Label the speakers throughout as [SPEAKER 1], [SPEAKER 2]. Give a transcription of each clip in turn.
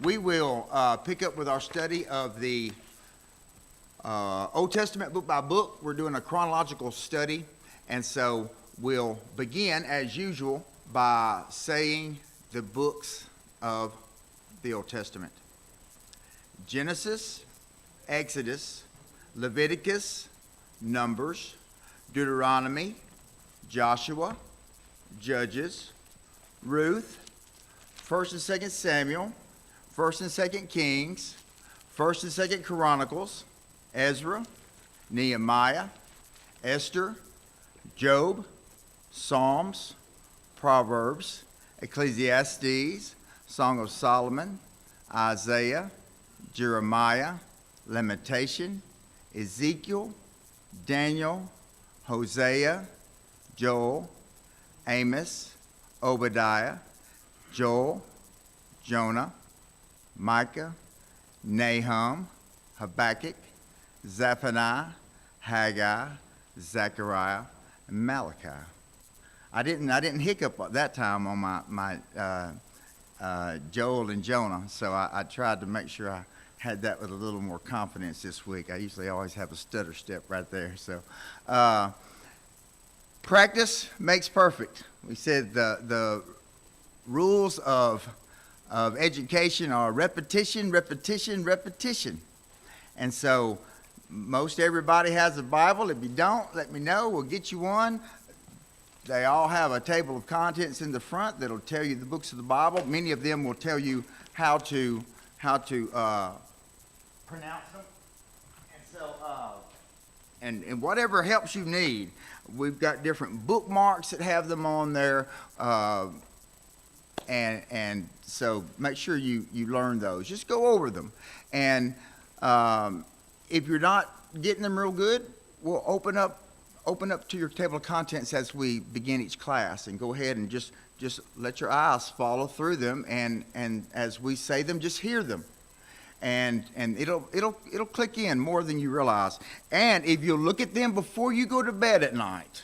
[SPEAKER 1] We will pick up with our study of the Old Testament book by book. We're doing a chronological study, and so we'll begin, as usual, by saying the books of the Old Testament. Genesis, Exodus, Leviticus, Numbers, Deuteronomy, Joshua, Judges, Ruth, 1st and 2nd Samuel, 1st and 2nd Kings, 1st and 2nd Chronicles, Ezra, Nehemiah, Esther, Job, Psalms, Proverbs, Ecclesiastes, Song of Solomon, Isaiah, Jeremiah, Lamentation, Ezekiel, Daniel, Hosea, Joel, Amos, Obadiah, Joel, Jonah, Micah, Nahum, Habakkuk, Zephaniah, Haggai, Zechariah, and Malachi. I didn't hiccup at that time on my Joel and Jonah, so I tried to make sure I had that with a little more confidence this week. I usually always have a stutter step right there. So practice makes perfect. We said the rules of education are repetition, repetition, repetition. And so most everybody has a Bible. If you don't, let me know. We'll get you one. They all have a table of contents in the front that'll tell you the books of the Bible. Many of them will tell you how to pronounce them. And so, and whatever helps you need. We've got different bookmarks that have them on there. And so make sure you learn those. Just go over them. And if you're not getting them real good, we'll open up to your table of contents as we begin each class, and go ahead and just let your eyes follow through them, and as we say them, just hear them, and it'll click in more than you realize. And if you look at them before you go to bed at night,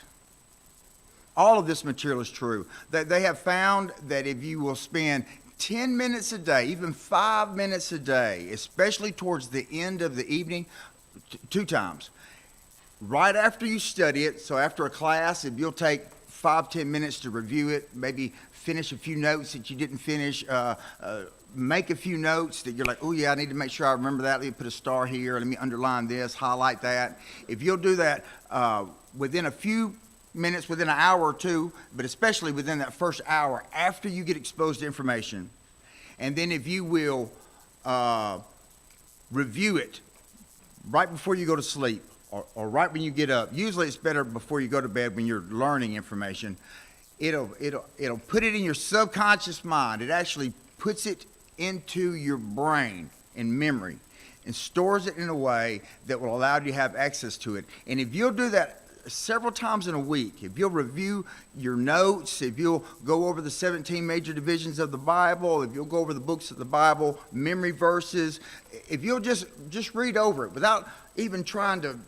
[SPEAKER 1] all of this material is true. They have found that if you will spend 10 minutes a day, even 5 minutes a day, especially towards the end of the evening, 2 times, right after you study it, so after a class, if you'll take 5-10 minutes to review it, maybe finish a few notes that you didn't finish, make a few notes that you're like, oh yeah, I need to make sure I remember that. Let me put a star here. Let me underline this, highlight that. If you'll do that within a few minutes, within an hour or two, but especially within that first hour after you get exposed to information, and then if you will review it right before you go to sleep, or right when you get up. Usually it's better before you go to bed when you're learning information. It'll put it in your subconscious mind. It actually puts it into your brain in memory and stores it in a way that will allow you to have access to it. And if you'll do that several times in a week, if you'll review your notes, if you'll go over the 17 major divisions of the Bible, if you'll go over the books of the Bible, memory verses, if you'll just read over it without even trying to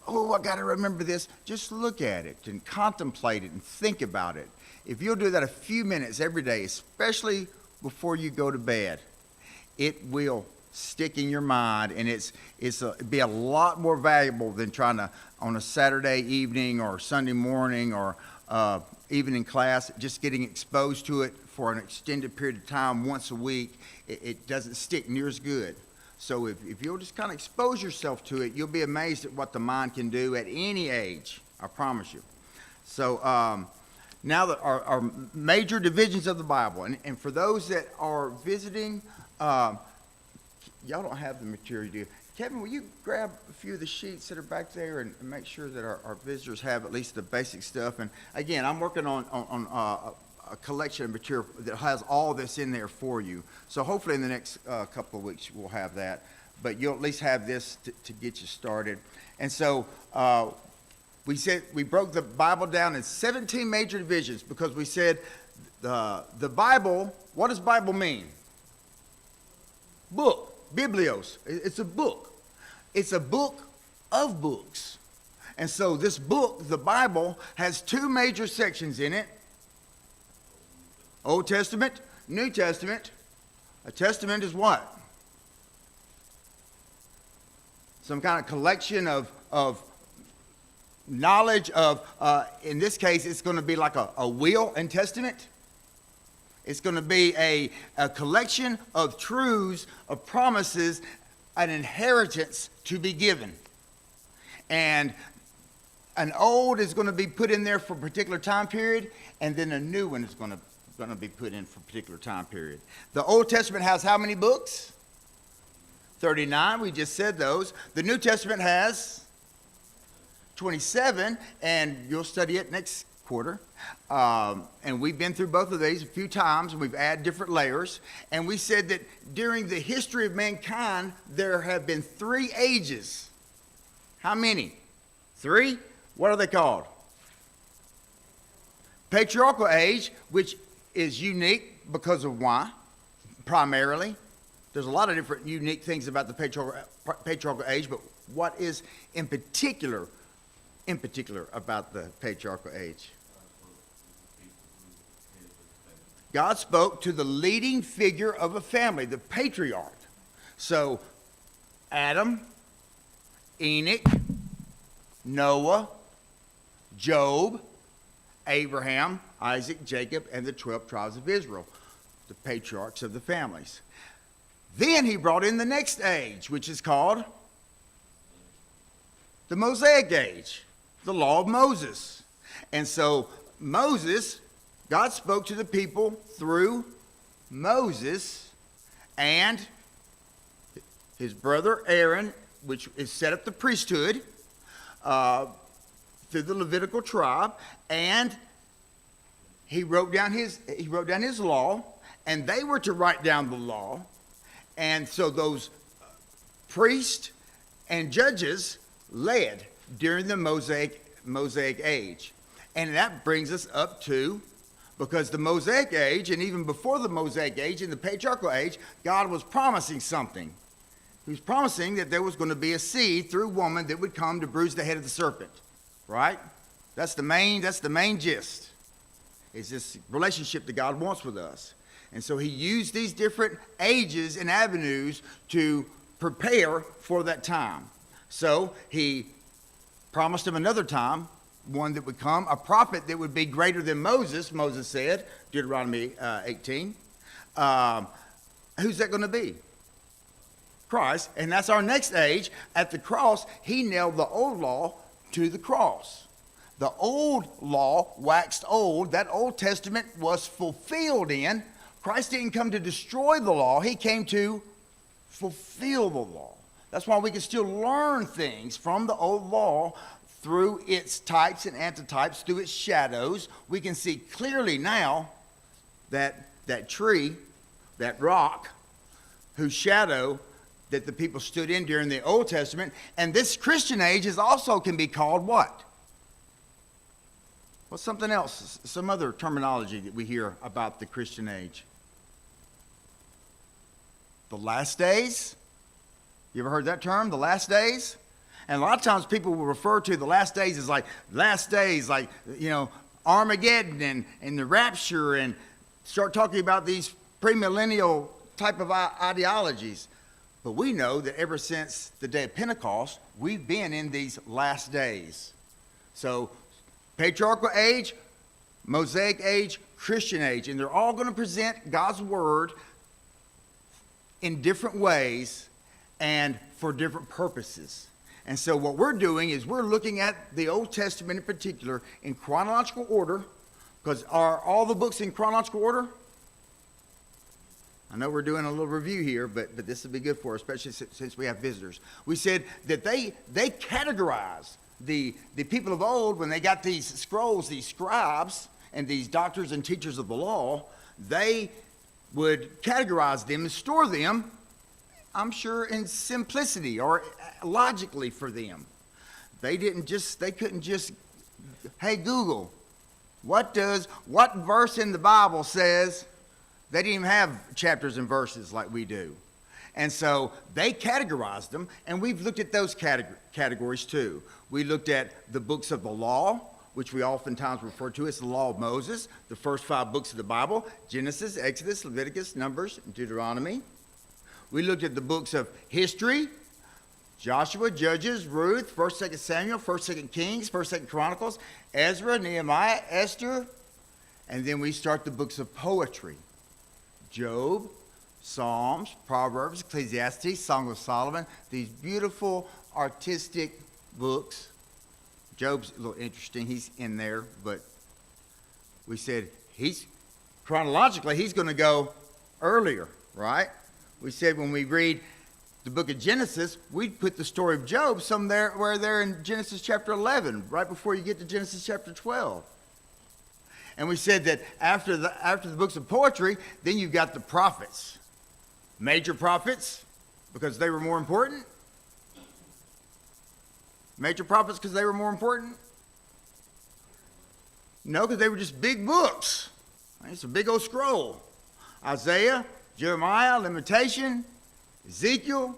[SPEAKER 1] I got to remember this, just look at it and contemplate it and think about it. If you'll do that a few minutes every day, especially before you go to bed, it will stick in your mind, and it'd be a lot more valuable than trying to, on a Saturday evening or Sunday morning or evening class, just getting exposed to it for an extended period of time once a week. It doesn't stick near as good. So if you'll just kind of expose yourself to it, you'll be amazed at what the mind can do at any age, I promise you. So now that our major divisions of the Bible, and for those that are visiting, y'all don't have the material, do you? Kevin, will you grab a few of the sheets that are back there and make sure that our visitors have at least the basic stuff? And again, I'm working on a collection of material that has all this in there for you. So hopefully in the next couple of weeks we'll have that. But you'll at least have this to get you started. And so we said we broke the Bible down in 17 major divisions because we said the Bible, what does Bible mean? Book, biblios. It's a book. It's a book of books. And so this book, the Bible, has 2 major sections in it. Old Testament, New Testament, A testament is what? Some kind of collection of knowledge of, in this case, it's going to be like a will and testament. It's going to be a collection of truths, of promises, an inheritance to be given. And an old is going to be put in there for a particular time period, and then a new one is going to be put in for a particular time period. The Old Testament has how many books? 39, we just said those. The New Testament has 27, and you'll study it next quarter. And we've been through both of these a few times, and we've added different layers. And we said that during the history of mankind, there have been 3 ages. How many? 3? What are they called? Patriarchal age, which is unique because of why? Primarily. There's a lot of different unique things about the patriarchal age, but what is in particular about the patriarchal age? God spoke to the leading figure of a family, the patriarch. So Adam, Enoch, Noah, Job, Abraham, Isaac, Jacob, and the 12 tribes of Israel, the patriarchs of the families. Then he brought in the next age, which is called the Mosaic age, the law of Moses. And so Moses, God spoke to the people through Moses and his brother Aaron, which is set up the priesthood through the Levitical tribe, and he wrote down his law, and they were to write down the law. And so those priests and judges led during the Mosaic age. And that brings us up to, because the Mosaic age, and even before the Mosaic age, in the patriarchal age, God was promising something. He was promising that there was going to be a seed through woman that would come to bruise the head of the serpent. Right? That's the main gist. It's this relationship that God wants with us. And so he used these different ages and avenues to prepare for that time. So he promised him another time, one that would come, a prophet that would be greater than Moses, Moses said, Deuteronomy 18. Who's that going to be? Christ. And that's our next age. At the cross, he nailed the old law to the cross. The old law waxed old. That Old Testament was fulfilled in. Christ didn't come to destroy the law. He came to fulfill the law. That's why we can still learn things from the old law through its types and antitypes, through its shadows. We can see clearly now that that tree, that rock, whose shadow that the people stood in during the Old Testament, and this Christian age is also can be called what? What's something else, some other terminology that we hear about the Christian age? The last days? You ever heard that term, the last days? And a lot of times people will refer to the last days as like last days, like, you know, Armageddon and the rapture, and start talking about these premillennial type of ideologies. But we know that ever since the day of Pentecost, we've been in these last days. So patriarchal age, Mosaic age, Christian age, and they're all going to present God's word in different ways and for different purposes. And so what we're doing is we're looking at the Old Testament in particular in chronological order, because are all the books in chronological order? I know we're doing a little review here, but this will be good for us, especially since we have visitors. We said that they categorize the people of old when they got these scrolls, these scribes, and these doctors and teachers of the law. They would categorize them and store them, I'm sure, in simplicity or logically for them. They couldn't just, hey Google, what verse in the Bible says? They didn't even have chapters and verses like we do. And so they categorized them, and we've looked at those categories too. We looked at the books of the law, which we oftentimes refer to as the Law of Moses, the first 5 books of the Bible, Genesis, Exodus, Leviticus, Numbers, and Deuteronomy. We looked at the books of history, Joshua, Judges, Ruth, 1st, 2nd Samuel, 1st, 2nd Kings, 1st, 2nd Chronicles, Ezra, Nehemiah, Esther, and then we start the books of poetry, Job, Psalms, Proverbs, Ecclesiastes, Song of Solomon, these beautiful artistic books. Job's a little interesting, he's in there, but we said chronologically, he's going to go earlier, right? We said when we read the book of Genesis, we'd put the story of Job where they're in Genesis chapter 11, right before you get to Genesis chapter 12. And we said that after the books of poetry, then you've got the prophets. Major prophets, because they were more important. Major prophets because they were more important? No, because they were just big books. It's a big old scroll. Isaiah, Jeremiah, Lamentation, Ezekiel,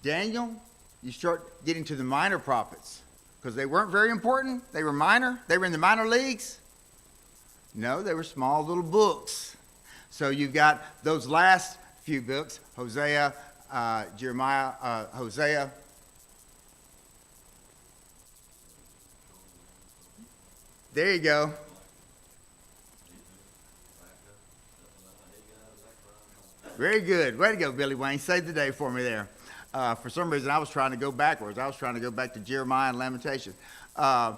[SPEAKER 1] Daniel. You start getting to the minor prophets because they weren't very important. They were minor. They were in the minor leagues. No, they were small little books. So you've got those last few books, Hosea, Jeremiah, Hosea. There you go. Very good. Way to go, Billy Wayne. Saved the day for me there. For some reason, I was trying to go backwards. I was trying to go back to Jeremiah and Lamentation. Then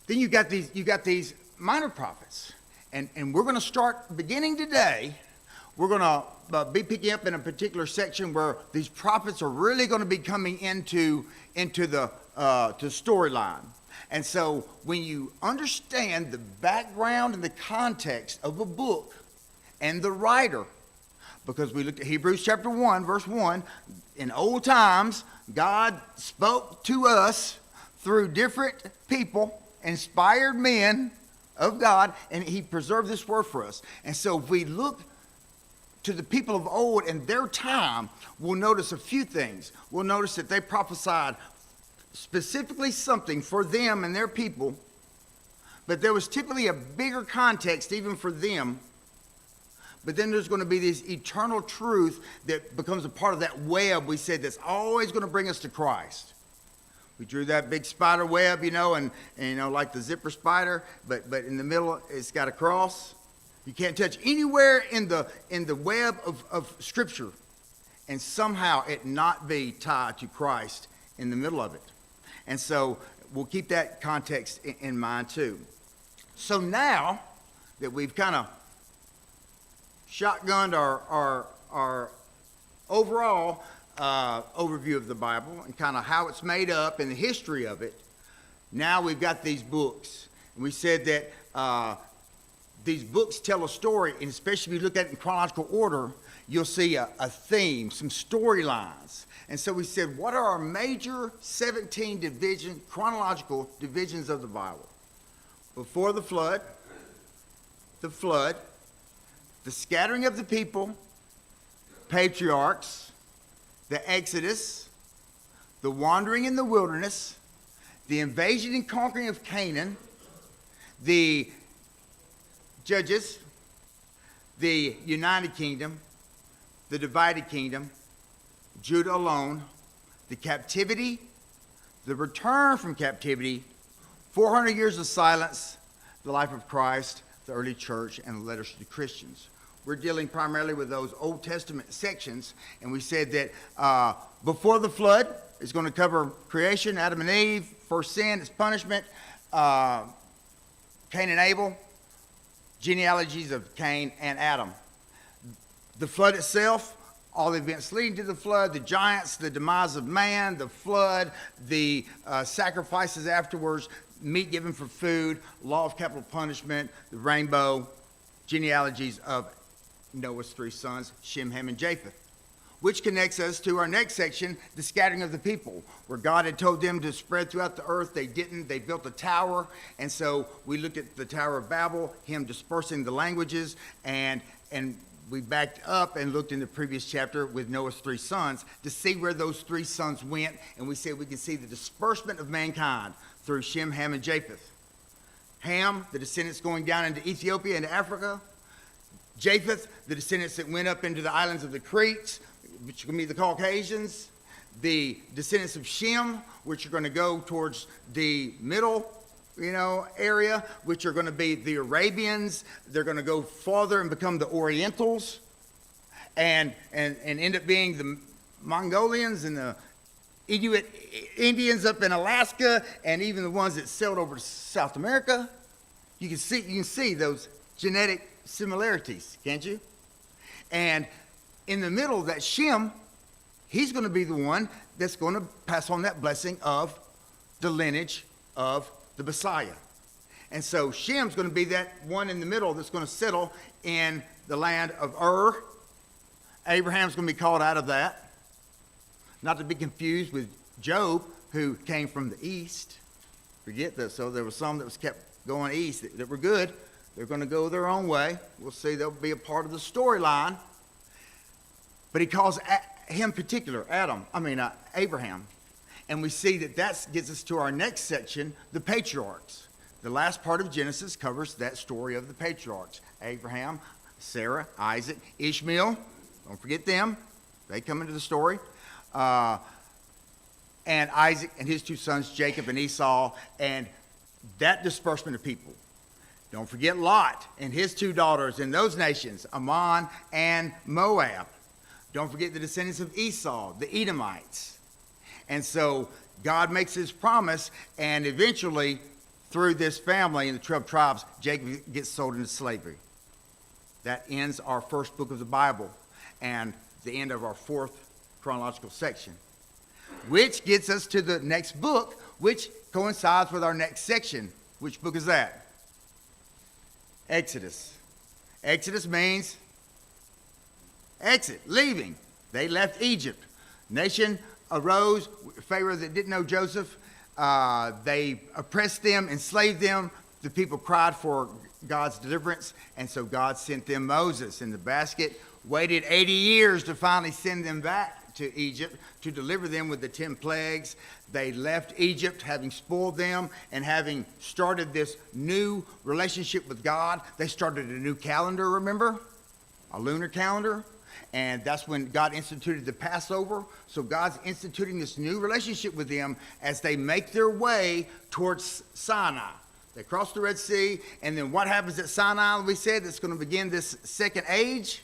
[SPEAKER 1] you got these minor prophets, and we're going to start beginning today. We're going to be picking up in a particular section where these prophets are really going to be coming into the storyline. And so when you understand the background and the context of a book and the writer, because we looked at Hebrews chapter 1, verse 1, in old times, God spoke to us through different people, inspired men of God, and he preserved this word for us. And so if we look to the people of old and their time, we'll notice a few things. We'll notice that they prophesied specifically something for them and their people, but there was typically a bigger context even for them. But then there's going to be this eternal truth that becomes a part of that web we said that's always going to bring us to Christ. We drew that big spider web, and like the zipper spider, but in the middle it's got a cross. You can't touch anywhere in the web of Scripture and somehow it not be tied to Christ in the middle of it. And so we'll keep that context in mind too. So now that we've kind of shotgunned our overall overview of the Bible and kind of how it's made up and the history of it, now we've got these books. And we said that these books tell a story, and especially if you look at it in chronological order, you'll see a theme, some storylines. And so we said, what are our major 17 chronological divisions of the Bible? Before the flood, the scattering of the people, patriarchs, the Exodus, the wandering in the wilderness, the invasion and conquering of Canaan, the Judges, the United Kingdom, the divided kingdom, Judah alone, the captivity, the return from captivity, 400 years of silence, the life of Christ, the early church, and the letters to the Christians. We're dealing primarily with those Old Testament sections, and we said that before the flood is going to cover creation, Adam and Eve, first sin, its punishment, Cain and Abel, genealogies of Cain and Adam. The flood itself, all the events leading to the flood, the giants, the demise of man, the flood, the sacrifices afterwards, meat given for food, law of capital punishment, the rainbow, genealogies of Noah's 3 sons, Shem, Ham, and Japheth, which connects us to our next section, the scattering of the people, where God had told them to spread throughout the earth. They didn't. They built a tower, and so we looked at the Tower of Babel, him dispersing the languages, and we backed up and looked in the previous chapter with Noah's 3 sons to see where those 3 sons went, and we said we can see the disbursement of mankind through Shem, Ham, and Japheth. Ham, the descendants going down into Ethiopia and Africa. Japheth, the descendants that went up into the islands of the Cretes, which are going to be the Caucasians. The descendants of Shem, which are going to go towards the middle, area, which are going to be the Arabians. They're going to go farther and become the Orientals, and end up being the Mongolians and the Inuit Indians up in Alaska, and even the ones that sailed over to South America. You can see those genetic similarities, can't you? And in the middle, that Shem, he's going to be the one that's going to pass on that blessing of the lineage of the Messiah. And so Shem's going to be that one in the middle that's going to settle in the land of Ur. Abraham's going to be called out of that. Not to be confused with Job, who came from the east. Forget that. So there were some that was kept going east that were good. They're going to go their own way. We'll see they'll be a part of the storyline. But he calls him particular, Abraham. And we see that gets us to our next section, the patriarchs. The last part of Genesis covers that story of the patriarchs. Abraham, Sarah, Isaac, Ishmael. Don't forget them. They come into the story. And Isaac and his two sons, Jacob and Esau, and that disbursement of people. Don't forget Lot and his two daughters in those nations, Ammon and Moab. Don't forget the descendants of Esau, the Edomites. And so God makes his promise, and eventually, through this family and the 12 tribes, Jacob gets sold into slavery. That ends our first book of the Bible and the end of our fourth chronological section, which gets us to the next book, which coincides with our next section. Which book is that? Exodus. Exodus means exit, leaving. They left Egypt. Nation arose, Pharaoh that didn't know Joseph. They oppressed them, enslaved them. The people cried for God's deliverance, and so God sent them Moses in the basket, waited 80 years to finally send them back to Egypt to deliver them with the 10 plagues. They left Egypt having spoiled them and having started this new relationship with God. They started a new calendar, remember? A lunar calendar. And that's when God instituted the Passover. So God's instituting this new relationship with them as they make their way towards Sinai. They cross the Red Sea, and then what happens at Sinai, we said, that's going to begin this second age?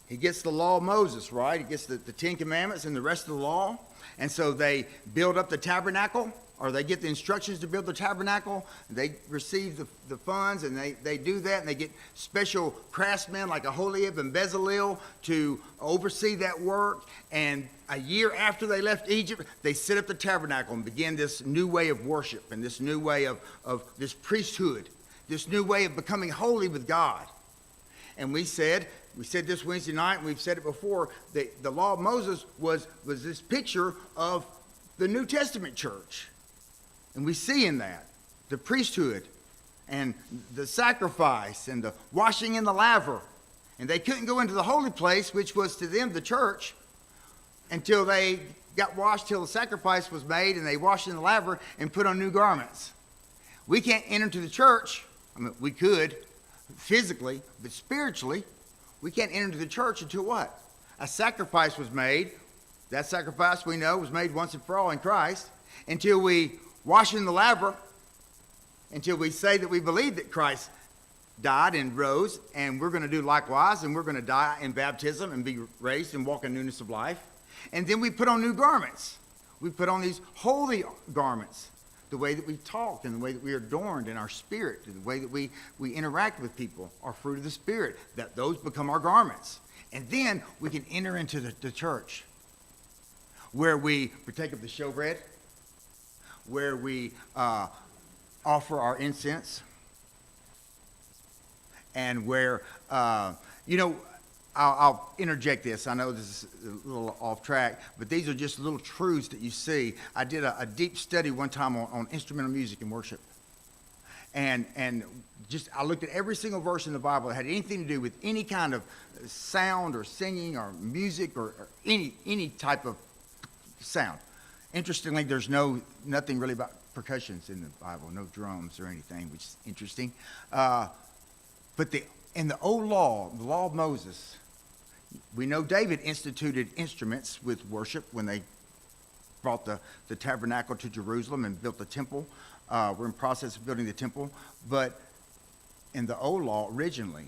[SPEAKER 1] He gets the law of Moses, right? He gets the 10 commandments and the rest of the law. And so they build up the tabernacle, or they get the instructions to build the tabernacle. They receive the funds, and they do that, and they get special craftsmen like Aholiab and Bezalel to oversee that work. And a year after they left Egypt, they set up the tabernacle and begin this new way of worship and this new way of this priesthood, this new way of becoming holy with God. And we said this Wednesday night, and we've said it before, that the law of Moses was this picture of the New Testament church. And we see in that the priesthood and the sacrifice and the washing in the laver. And they couldn't go into the holy place, which was to them the church, until they got washed, till the sacrifice was made, and they washed in the laver and put on new garments. We can't enter into the church. I mean, we could physically, but spiritually, we can't enter into the church until what? A sacrifice was made. That sacrifice, we know, was made once and for all in Christ. Until we wash in the laver, until we say that we believe that Christ died and rose, and we're going to do likewise, and we're going to die in baptism and be raised and walk in newness of life. And then we put on new garments. We put on these holy garments, the way that we talk and the way that we are adorned in our spirit, and the way that we interact with people, our fruit of the Spirit, that those become our garments. And then we can enter into the church, where we partake of the showbread, where we offer our incense, and where, I'll interject this. I know this is a little off track, but these are just little truths that you see. I did a deep study one time on instrumental music and worship. And I looked at every single verse in the Bible that had anything to do with any kind of sound or singing or music or any type of sound. Interestingly, there's nothing really about percussions in the Bible, no drums or anything, which is interesting. But in the old law, the law of Moses, we know David instituted instruments with worship when they brought the tabernacle to Jerusalem and built the temple. We're in process of building the temple. But in the old law, originally,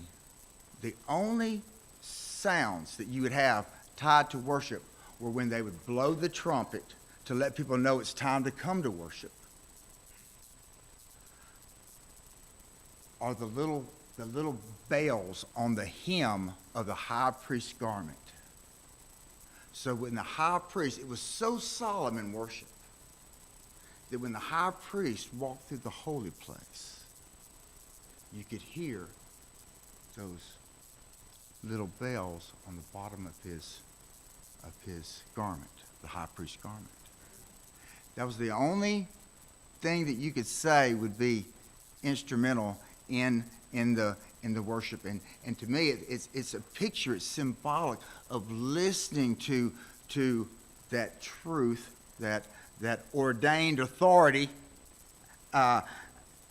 [SPEAKER 1] the only sounds that you would have tied to worship were when they would blow the trumpet to let people know it's time to come to worship. Or the little bells on the hem of the high priest's garment. So when the high priest, it was so solemn in worship that when the high priest walked through the holy place, you could hear those little bells on the bottom of his garment, the high priest's garment. That was the only thing that you could say would be instrumental in the worship. And to me, it's a picture, it's symbolic of listening to that truth, that ordained authority.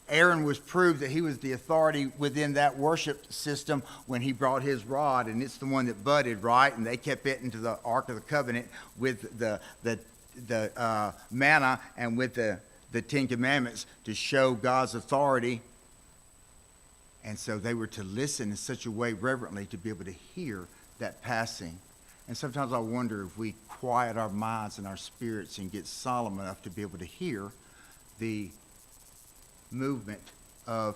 [SPEAKER 1] Aaron was proved that he was the authority within that worship system when he brought his rod, and it's the one that budded, right? And they kept it into the Ark of the Covenant with the manna and with the Ten Commandments to show God's authority. And so they were to listen in such a way reverently to be able to hear that passing. And sometimes I wonder if we quiet our minds and our spirits and get solemn enough to be able to hear the movement of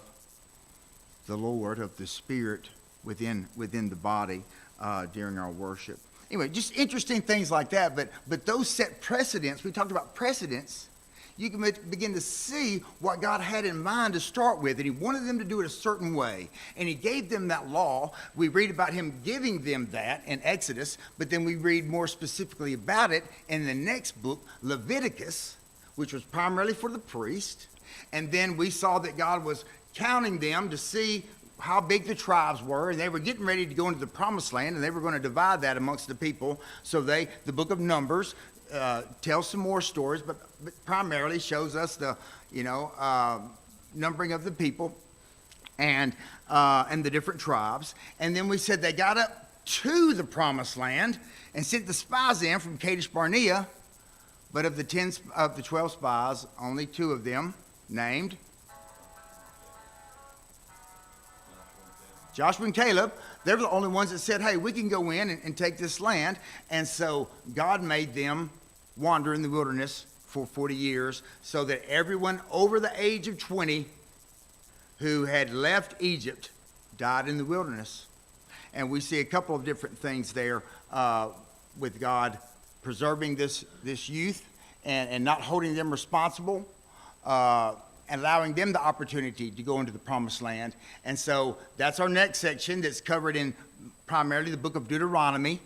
[SPEAKER 1] the Lord, of the Spirit within the body during our worship. Anyway, just interesting things like that. But those set precedents. We talked about precedents. You can begin to see what God had in mind to start with, and he wanted them to do it a certain way, and he gave them that law. We read about him giving them that in Exodus, but then we read more specifically about it in the next book, Leviticus, which was primarily for the priest, and then we saw that God was counting them to see how big the tribes were, and they were getting ready to go into the promised land, and they were going to divide that amongst the people. So the book of Numbers tells some more stories, but primarily shows us the numbering of the people and the different tribes. And then we said they got up to the promised land and sent the spies in from Kadesh Barnea, but of the 12 spies, only 2 of them named Joshua and Caleb. They were the only ones that said, hey, we can go in and take this land. And so God made them wander in the wilderness for 40 years so that everyone over the age of 20 who had left Egypt died in the wilderness. And we see a couple of different things there with God preserving this youth and not holding them responsible, and allowing them the opportunity to go into the promised land. And so that's our next section that's covered in primarily the book of Deuteronomy.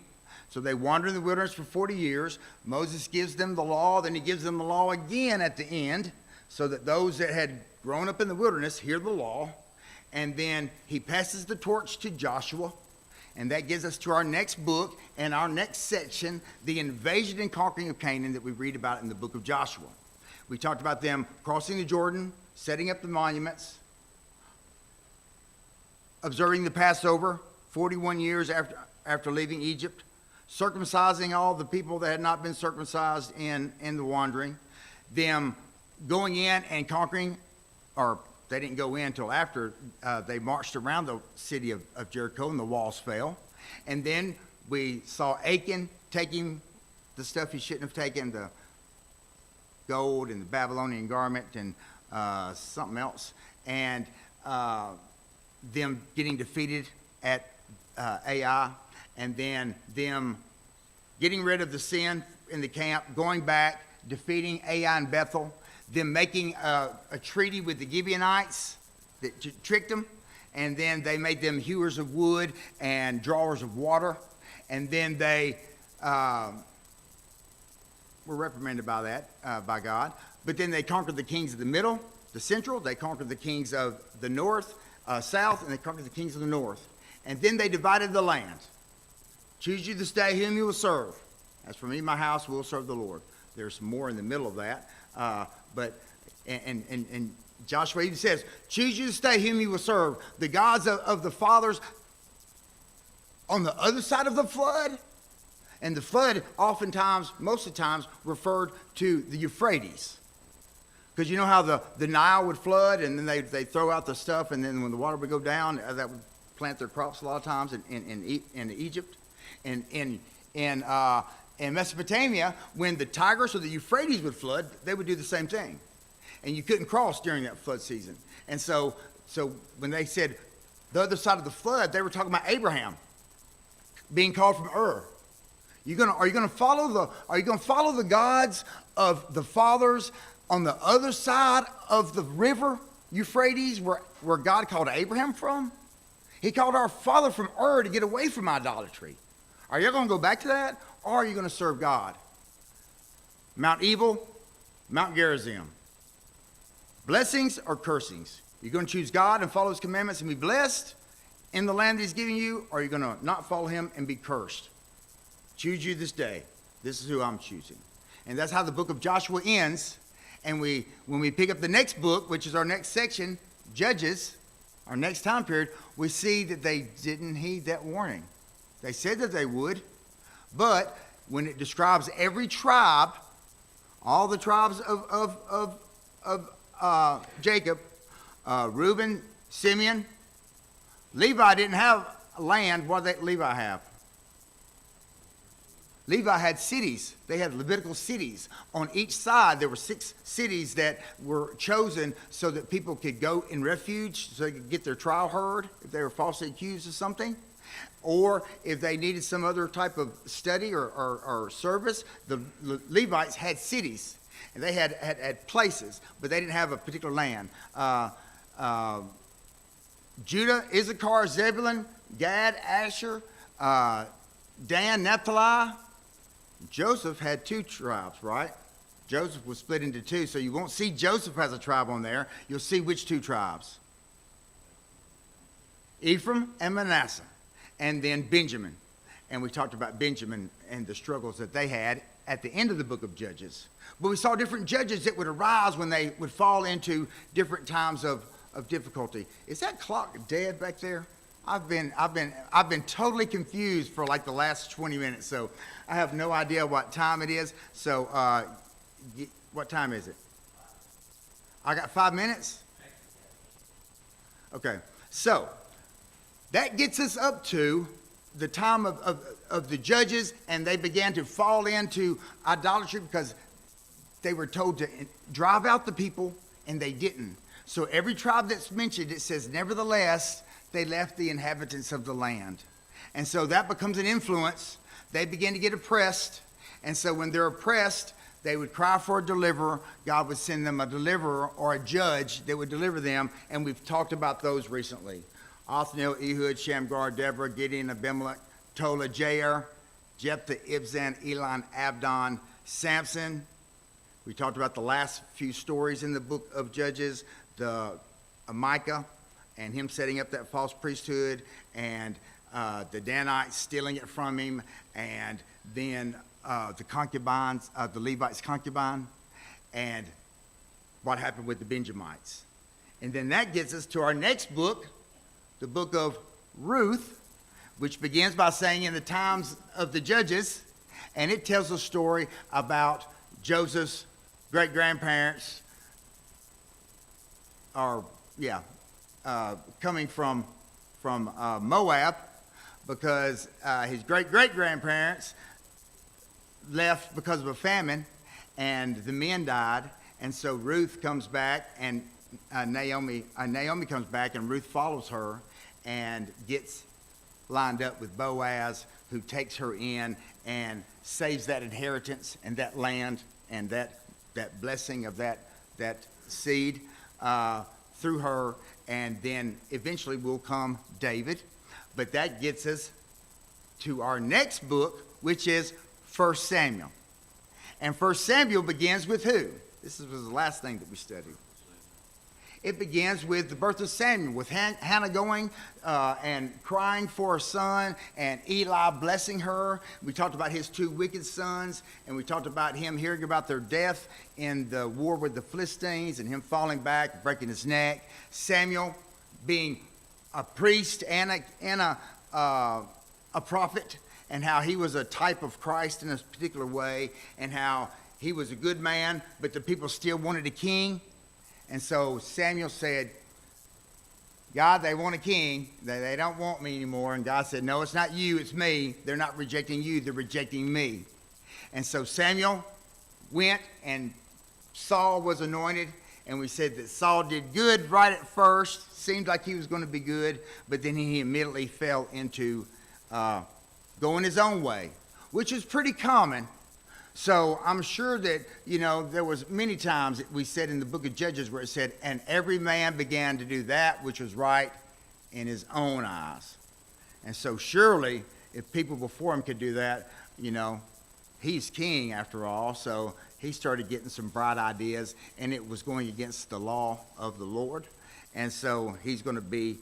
[SPEAKER 1] So they wander in the wilderness for 40 years. Moses gives them the law, then he gives them the law again at the end, so that those that had grown up in the wilderness hear the law. And then he passes the torch to Joshua, and that gives us to our next book and our next section, the invasion and conquering of Canaan that we read about in the book of Joshua. We talked about them crossing the Jordan, setting up the monuments, observing the Passover 41 years after leaving Egypt, circumcising all the people that had not been circumcised in the wandering, them going in and conquering, or they didn't go in until after they marched around the city of Jericho and the walls fell. And then we saw Achan taking the stuff he shouldn't have taken, the gold and the Babylonian garment and something else, and them getting defeated at Ai, and then them getting rid of the sin in the camp, going back, defeating Ai and Bethel, them making a treaty with the Gibeonites that tricked them, and then they made them hewers of wood and drawers of water, and then they were reprimanded by that, by God. But then they conquered the kings of the middle, the central. They conquered the kings of the north, south, and they conquered the kings of the north. And then they divided the land. Choose you this day whom you will serve. As for me and my house, we will serve the Lord. There's more in the middle of that. But And Joshua even says, choose you this day whom you will serve, the gods of the fathers on the other side of the flood. And the flood oftentimes, most of the times, referred to the Euphrates. Because you know how the Nile would flood, and then they throw out the stuff, and then when the water would go down, that would plant their crops a lot of times in Egypt. And in Mesopotamia, when the Tigris or the Euphrates would flood, they would do the same thing. And you couldn't cross during that flood season. And so when they said the other side of the flood, they were talking about Abraham being called from Ur. Are you gonna follow the gods of the fathers on the other side of the river Euphrates, where God called Abraham from? He called our father from Ur to get away from idolatry. Are you going to go back to that, or are you going to serve God? Mount Ebal, Mount Gerizim. Blessings or cursings? You're going to choose God and follow his commandments and be blessed in the land that he's giving you, or are you going to not follow him and be cursed? Choose you this day. This is who I'm choosing. And that's how the book of Joshua ends. And when we pick up the next book, which is our next section, Judges, our next time period, we see that they didn't heed that warning. They said that they would, but when it describes every tribe, all the tribes of Jacob, Reuben, Simeon, Levi didn't have land. What did Levi have? Levi had cities. They had Levitical cities. On each side, there were 6 cities that were chosen so that people could go in refuge, so they could get their trial heard if they were falsely accused of something. Or if they needed some other type of study or service, the Levites had cities. And they had places, but they didn't have a particular land. Judah, Issachar, Zebulun, Gad, Asher, Dan, Naphtali. Joseph had 2 tribes, right? Joseph was split into 2, so you won't see Joseph as a tribe on there. You'll see which 2 tribes? Ephraim and Manasseh, and then Benjamin. And we talked about Benjamin and the struggles that they had at the end of the book of Judges. But we saw different judges that would arise when they would fall into different times of difficulty. Is that clock dead back there? I've been totally confused for like the last 20 minutes, so I have no idea what time it is. So, what time is it? I got 5 minutes? Okay, so that gets us up to the time of the judges, and they began to fall into idolatry because they were told to drive out the people, and they didn't. So every tribe that's mentioned, it says, nevertheless, they left the inhabitants of the land. And so that becomes an influence. They begin to get oppressed. And so when they're oppressed, they would cry for a deliverer. God would send them a deliverer or a judge that would deliver them. And we've talked about those recently. Othniel, Ehud, Shamgar, Deborah, Gideon, Abimelech, Tola, Jair, Jephthah, Ibzan, Elon, Abdon, Samson. We talked about the last few stories in the book of Judges, the Micah, and him setting up that false priesthood, and the Danites stealing it from him, and then the concubines, the Levites' concubine, and what happened with the Benjamites. And then that gets us to our next book, the book of Ruth, which begins by saying in the times of the judges, and it tells a story about Joseph's great-grandparents, coming from Moab, because his great-great-grandparents left because of a famine, and the men died, and so Ruth comes back, and Naomi comes back, and Ruth follows her and gets lined up with Boaz, who takes her in and saves that inheritance and that land and that blessing of that seed through her, and then eventually will come David. But that gets us to our next book, which is 1 Samuel. And 1 Samuel begins with who? This was the last thing that we studied. It begins with the birth of Samuel, with Hannah going and crying for a son, and Eli blessing her. We talked about his two wicked sons, and we talked about him hearing about their death in the war with the Philistines, and him falling back, breaking his neck. Samuel being a priest and a prophet, and how he was a type of Christ in a particular way, and how he was a good man, but the people still wanted a king. And so Samuel said, God, they want a king. They don't want me anymore. And God said, no, it's not you, it's me. They're not rejecting you, they're rejecting me. And so Samuel went, and Saul was anointed. And we said that Saul did good right at first. Seemed like he was going to be good. But then he immediately fell into going his own way, which is pretty common. So I'm sure that, there was many times that we said in the book of Judges where it said, and every man began to do that which was right in his own eyes. And so surely if people before him could do that, he's king after all. So he started getting some bright ideas, and it was going against the law of the Lord. And so he's going to be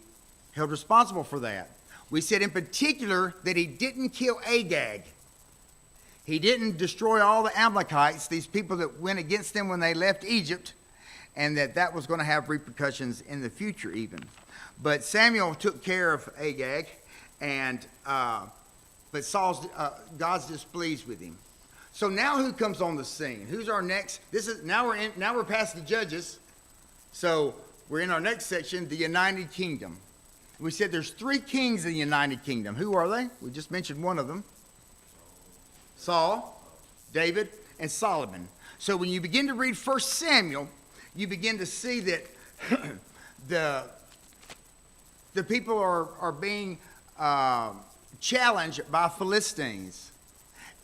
[SPEAKER 1] held responsible for that. We said in particular that he didn't kill Agag. He didn't destroy all the Amalekites, these people that went against them when they left Egypt, and that was going to have repercussions in the future even. But Samuel took care of Agag, but God's displeased with him. So now who comes on the scene? Who's our next? Now we're past the Judges, so we're in our next section, the United Kingdom. We said there's 3 kings in the United Kingdom. Who are they? We just mentioned one of them. Saul, David, and Solomon. So when you begin to read 1 Samuel, you begin to see that the people are being challenged by Philistines.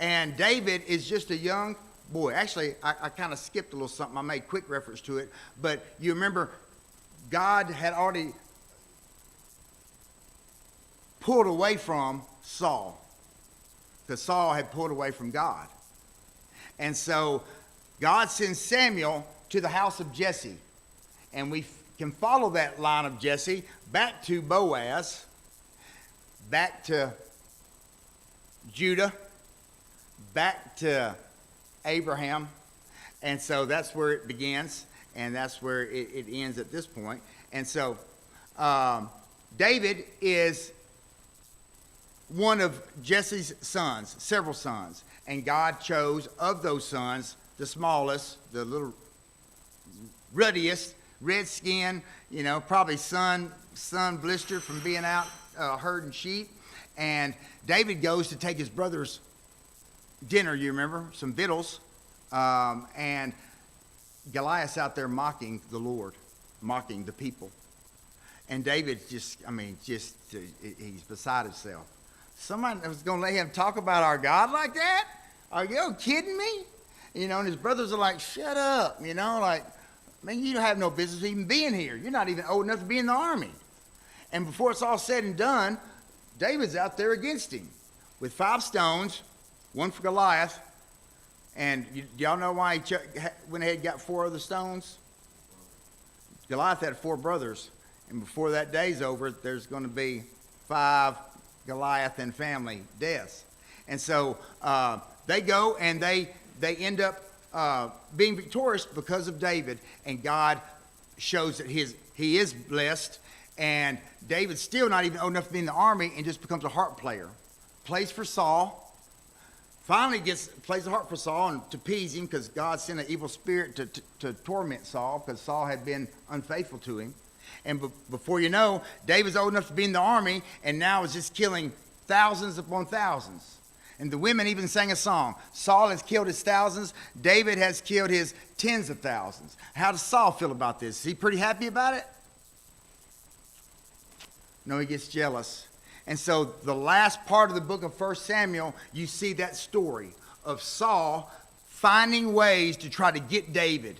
[SPEAKER 1] And David is just a young boy. Actually, I kind of skipped a little something. I made quick reference to it. But you remember, God had already pulled away from Saul, because Saul had pulled away from God. And so God sends Samuel to the house of Jesse. And we can follow that line of Jesse back to Boaz, back to Judah, back to Abraham. And so that's where it begins, and that's where it ends at this point. And so David is one of Jesse's sons, several sons. And God chose of those sons the smallest, the little ruddiest, red skin, probably sun blistered from being out herding sheep. And David goes to take his brother's dinner, you remember, some victuals. And Goliath's out there mocking the Lord, mocking the people. And David he's beside himself. Somebody was going to let him talk about our God like that? Are you kidding me? And his brothers are like, shut up. Man, you don't have no business even being here. You're not even old enough to be in the army. And before it's all said and done, David's out there against him with 5 stones, one for Goliath. And y'all know why he went ahead and got 4 other stones? Goliath had 4 brothers. And before that day's over, there's going to be 5 Goliath and family deaths. And so they go and they end up being victorious because of David. And God shows that he is blessed. And David's still not even old enough to be in the army, and just becomes a harp player. Plays for Saul. Finally plays the harp for Saul and to appease him, because God sent an evil spirit to torment Saul, because Saul had been unfaithful to him. And before you know, David's old enough to be in the army, and now is just killing thousands upon thousands. And the women even sang a song. Saul has killed his thousands. David has killed his tens of thousands. How does Saul feel about this? Is he pretty happy about it? No, he gets jealous. And so the last part of the book of 1 Samuel, you see that story of Saul finding ways to try to get David.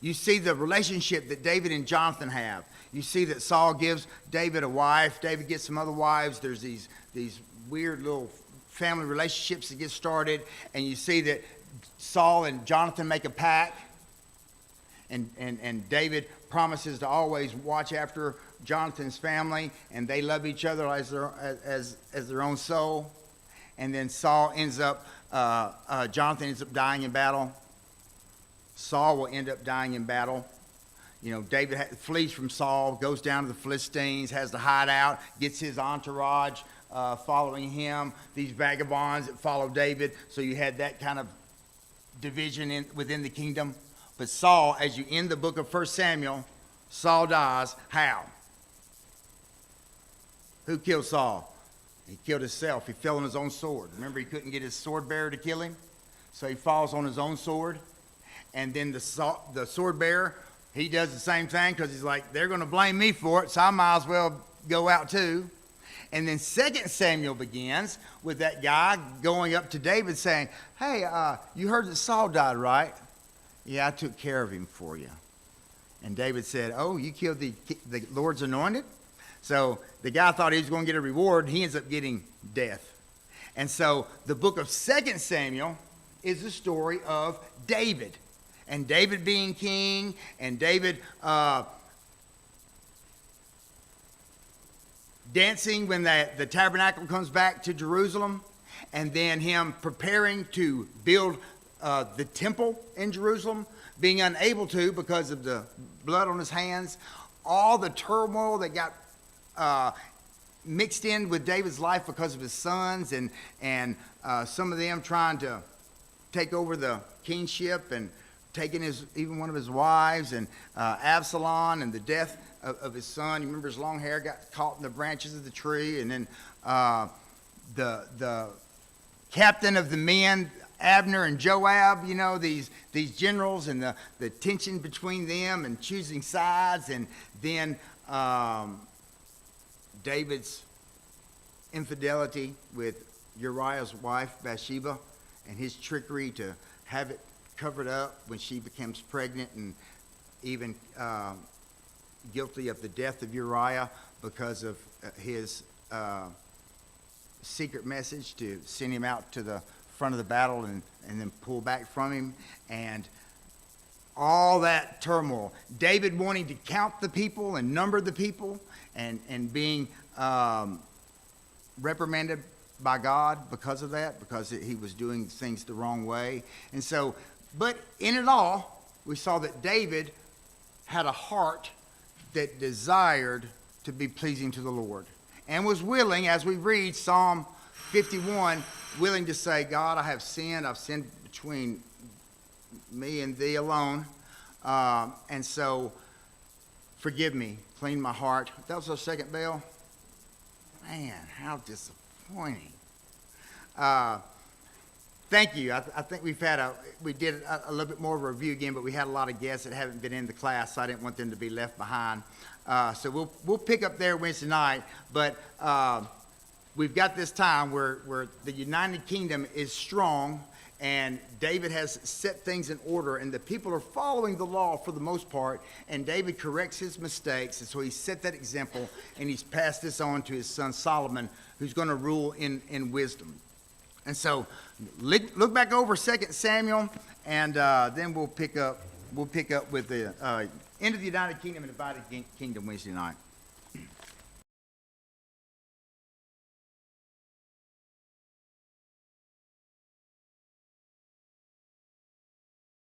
[SPEAKER 1] You see the relationship that David and Jonathan have. You see that Saul gives David a wife. David gets some other wives. There's these weird little family relationships that get started. And you see that Saul and Jonathan make a pact. And David promises to always watch after Jonathan's family, and they love each other as their own soul. And then Jonathan ends up dying in battle. Saul will end up dying in battle. You know, David flees from Saul, goes down to the Philistines, has to hide out, gets his entourage following him, these vagabonds that follow David. So you had that kind of division within the kingdom. But Saul, as you end the book of 1 Samuel, Saul dies. How? Who killed Saul? He killed himself. He fell on his own sword. Remember, he couldn't get his sword bearer to kill him? So he falls on his own sword. And then the sword bearer, he does the same thing because he's like, they're going to blame me for it, so I might as well go out too. And then 2 Samuel begins with that guy going up to David saying, hey, you heard that Saul died, right? Yeah, I took care of him for you. And David said, oh, you killed the Lord's anointed? So the guy thought he was going to get a reward. He ends up getting death. And so the book of 2 Samuel is the story of David. And David being king, and David dancing when the tabernacle comes back to Jerusalem, and then him preparing to build the temple in Jerusalem, being unable to because of the blood on his hands, all the turmoil that got mixed in with David's life because of his sons, and some of them trying to take over the kingship and taking even one of his wives, and Absalom, and the death of his son. You remember his long hair got caught in the branches of the tree, and then the captain of the men, Abner and Joab, you know, these generals, and the tension between them and choosing sides, and then David's infidelity with Uriah's wife, Bathsheba, and his trickery to have it covered up when she becomes pregnant, and even guilty of the death of Uriah because of his secret message to send him out to the front of the battle and then pull back from him, and all that turmoil. David wanting to count the people and number the people, and being reprimanded by God because of that, because he was doing things the wrong way. And so, but in it all, we saw that David had a heart that desired to be pleasing to the Lord, and was willing, as we read Psalm 51, willing to say, God, I have sinned. I've sinned between me and thee alone. And so forgive me, clean my heart. That was our second bell. Man, how disappointing. Thank you. I think we did a little bit more of a review again, but we had a lot of guests that haven't been in the class, so I didn't want them to be left behind. So we'll pick up there Wednesday night, but we've got this time where the United Kingdom is strong, and David has set things in order, and the people are following the law for the most part, and David corrects his mistakes, and so he set that example, and he's passed this on to his son Solomon, who's going to rule in wisdom. And so look back over 2 Samuel, and then we'll pick up with the end of the United Kingdom and divided kingdom Wednesday night.